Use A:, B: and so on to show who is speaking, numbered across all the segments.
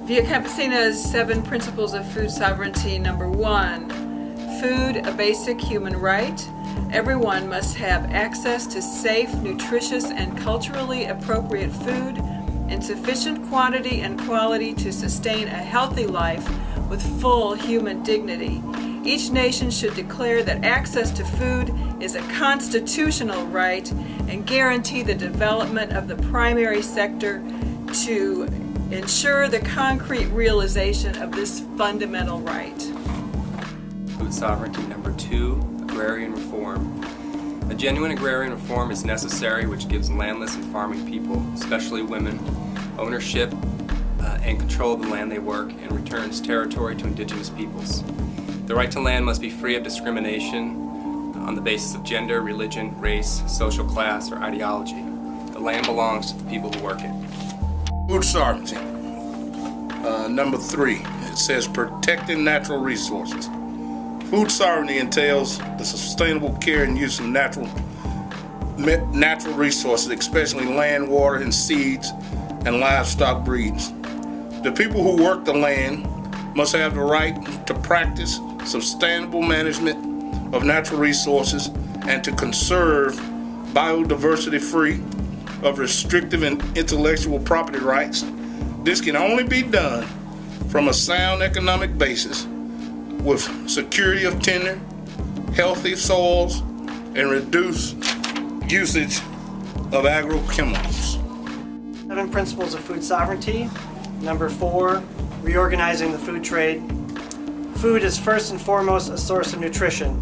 A: Via Campesina's 7 Principles of Food Sovereignty. Number 1, food, a basic human right. Everyone must have access to safe, nutritious, and culturally appropriate food in sufficient quantity and quality to sustain a healthy life with full human dignity. Each nation should declare that access to food is a constitutional right and guarantee the development of the primary sector to ensure the concrete realization of this fundamental right.
B: Food sovereignty. Number 2, Agrarian Reform. A genuine agrarian reform is necessary, which gives landless and farming people, especially women, ownership and control of the land they work and returns territory to indigenous peoples. The right to land must be free of discrimination on the basis of gender, religion, race, social class, or ideology. The land belongs to the people who work it.
C: Food sovereignty. Number 3, it says protecting natural resources. Food sovereignty entails the sustainable care and use of natural resources, especially land, water, and seeds, and livestock breeds. The people who work the land must have the right to practice sustainable management of natural resources and to conserve biodiversity free of restrictive and intellectual property rights. This can only be done from a sound economic basis with security of tenure, healthy soils, and reduced usage of agrochemicals.
D: 7 Principles of Food Sovereignty. Number 4, reorganizing the food trade. Food is first and foremost a source of nutrition,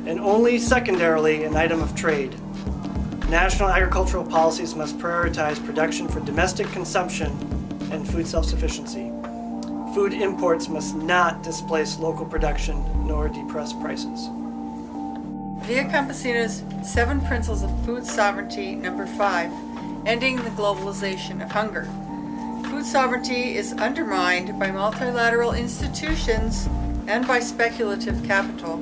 D: and only secondarily an item of trade. National agricultural policies must prioritize production for domestic consumption and food self-sufficiency. Food imports must not displace local production nor depress prices.
A: Via Campesina's 7 Principles of Food Sovereignty. Number 5, ending the globalization of hunger. Food sovereignty is undermined by multilateral institutions and by speculative capital.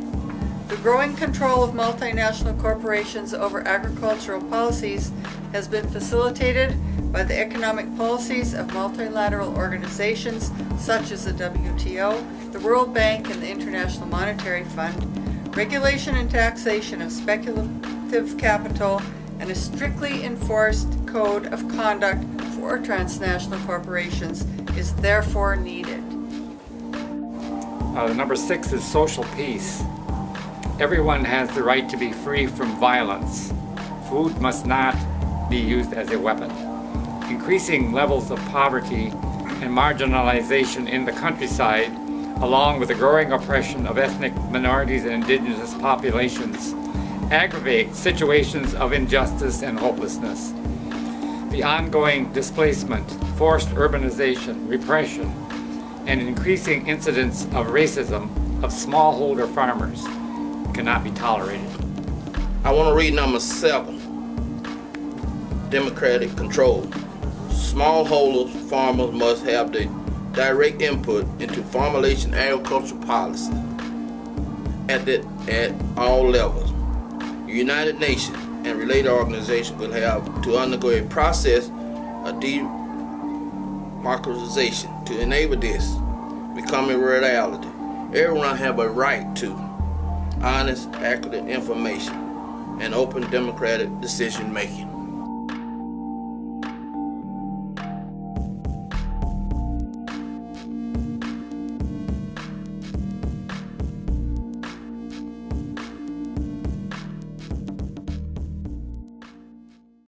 A: The growing control of multinational corporations over agricultural policies has been facilitated by the economic policies of multilateral organizations such as the WTO, the World Bank, and the International Monetary Fund. Regulation and taxation of speculative capital and a strictly enforced code of conduct for transnational corporations is therefore needed.
E: Number 6 is social peace. Everyone has the right to be free from violence. Food must not be used as a weapon. Increasing levels of poverty and marginalization in the countryside, along with the growing oppression of ethnic minorities and indigenous populations, aggravate situations of injustice and hopelessness. The ongoing displacement, forced urbanization, repression, and increasing incidence of racism of smallholder farmers cannot be tolerated.
F: I want to read number 7, democratic control. Smallholder farmers must have the direct input into formulation agricultural policy at all levels. The United Nations and related organizations will have to undergo a process of democratization to enable this becoming a reality. Everyone have a right to honest, accurate information and open democratic decision making.